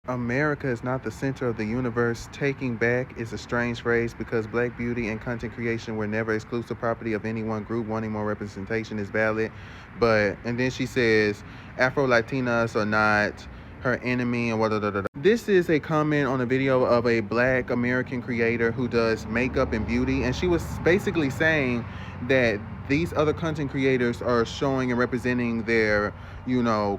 America is not the center of the universe. Taking back is a strange phrase because black beauty and content creation were never exclusive property of any one group. Wanting more representation is valid. And then she says, Afro Latinas are not her enemy and what. This is a comment on a video of a black American creator who does makeup and beauty. And she was basically saying that these other content creators are showing and representing their,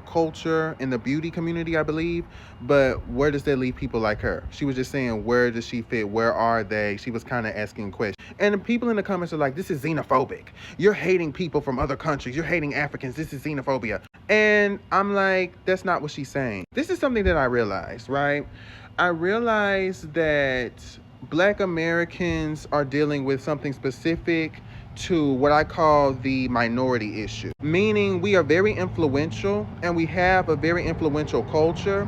culture in the beauty community, I believe. But where does that leave people like her? She was just saying, where does she fit? Where are they? She was kind of asking questions. And the people in the comments are like, this is xenophobic. You're hating people from other countries. You're hating Africans. This is xenophobia. And I'm like, that's not what she's saying. This is something that I realized, right? I realized that black Americans are dealing with something specific to what I call the minority issue. Meaning we are very influential and we have a very influential culture,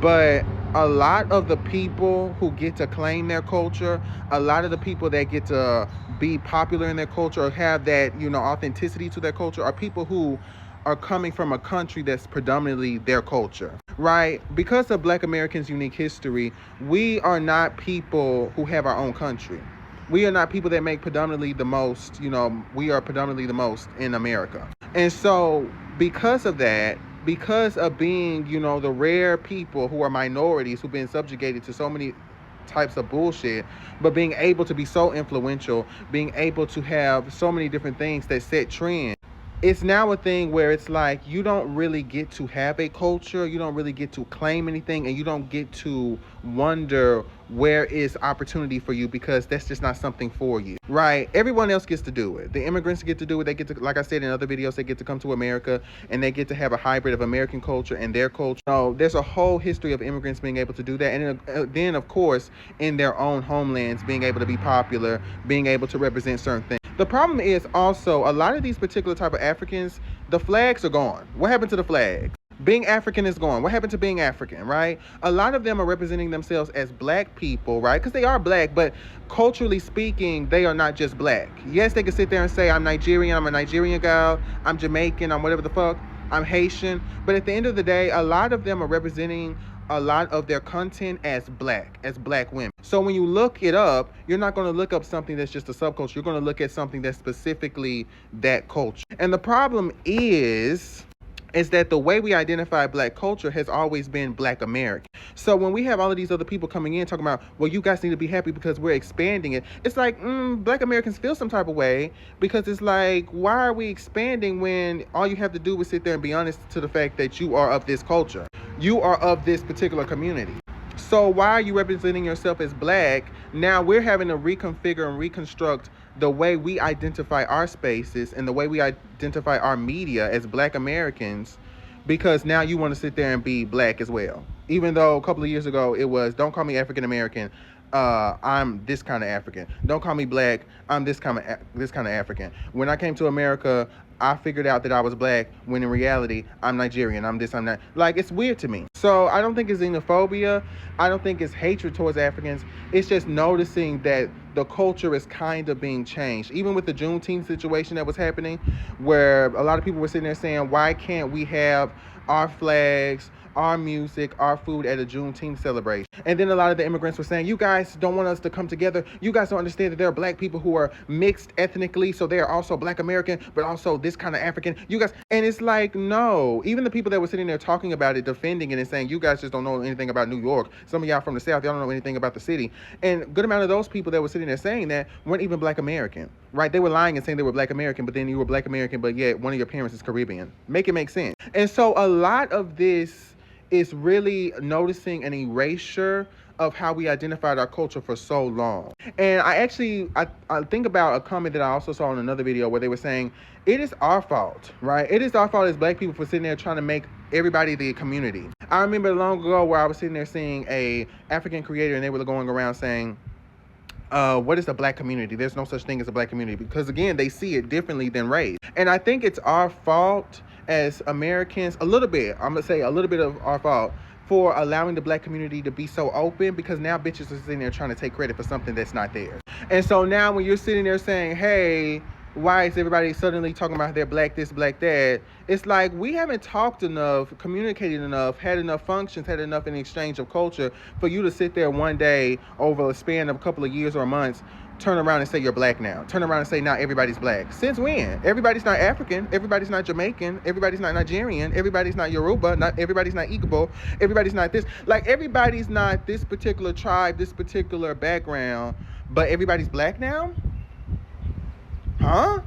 but a lot of the people who get to claim their culture, a lot of the people that get to be popular in their culture or have that, authenticity to their culture are people who are coming from a country that's predominantly their culture, right? Because of black Americans' unique history, we are not people who have our own country. We are not people that make predominantly the most, we are predominantly the most in America. And so because of that, because of being, the rare people who are minorities who've been subjugated to so many types of bullshit, but being able to be so influential, being able to have so many different things that set trends, it's now a thing where it's like you don't really get to have a culture, you don't really get to claim anything, and you don't get to wonder where is opportunity for you because that's just not something for you, right? Everyone else gets to do it. The immigrants get to do it. They get to, like I said in other videos, they get to come to America and they get to have a hybrid of American culture and their culture. So there's a whole history of immigrants being able to do that. And then, of course, in their own homelands, being able to be popular, being able to represent certain things. The problem is also a lot of these particular type of Africans, the flags are gone. What happened to the flags? Being African is gone. What happened to being African, right? A lot of them are representing themselves as black people, right? Because they are black, but culturally speaking, they are not just black. Yes, they can sit there and say, I'm Nigerian, I'm a Nigerian girl, I'm Jamaican, I'm whatever the fuck, I'm Haitian. But at the end of the day, a lot of them are representing a lot of their content as black women. So when you look it up, you're not going to look up something that's just a subculture. You're going to look at something that's specifically that culture. And the problem is that the way we identify black culture has always been black American. So when we have all of these other people coming in talking about, well, you guys need to be happy because we're expanding it. It's like, black Americans feel some type of way because it's like, why are we expanding when all you have to do is sit there and be honest to the fact that you are of this culture? You are of this particular community. So why are you representing yourself as black? Now we're having to reconfigure and reconstruct the way we identify our spaces and the way we identify our media as black Americans, because now you want to sit there and be black as well. Even though a couple of years ago it was, don't call me African American, I'm this kind of African. Don't call me black, I'm this kind of African. When I came to America, I figured out that I was black when in reality, I'm Nigerian, I'm this, I'm that. Like, it's weird to me. So I don't think it's xenophobia. I don't think it's hatred towards Africans. It's just noticing that the culture is kind of being changed. Even with the Juneteenth situation that was happening, where a lot of people were sitting there saying, why can't we have our flags, our music, our food at a Juneteenth celebration? And then a lot of the immigrants were saying, you guys don't want us to come together. You guys don't understand that there are black people who are mixed ethnically, so they are also black American, but also this kind of African. You guys, and it's like, no. Even the people that were sitting there talking about it, defending it and saying, you guys just don't know anything about New York. Some of y'all from the South, y'all don't know anything about the city. And a good amount of those people that were sitting there saying that weren't even black American, right? They were lying and saying they were black American, but then you were black American, but yet one of your parents is Caribbean. Make it make sense. And so a lot of this is really noticing an erasure of how we identified our culture for so long. And I think about a comment that I also saw in another video where they were saying, it is our fault, right? It is our fault as black people for sitting there trying to make everybody the community. I remember long ago where I was sitting there seeing a African creator and they were going around saying, what is the black community? There's no such thing as a black community, because again, they see it differently than race. And I think it's our fault as Americans, a little bit of our fault for allowing the black community to be so open, because now bitches are sitting there trying to take credit for something that's not theirs. And so now when you're sitting there saying, hey, why is everybody suddenly talking about they're black this, black that? It's like we haven't talked enough, communicated enough, had enough functions, had enough in exchange of culture for you to sit there one day over a span of a couple of years or months, turn around and say you're black now. Turn around and say now everybody's black. Since when? Everybody's not African. Everybody's not Jamaican. Everybody's not Nigerian. Everybody's not Yoruba. Not everybody's not Igbo. Everybody's not this. Like everybody's not this particular tribe, this particular background, but everybody's black now? Huh?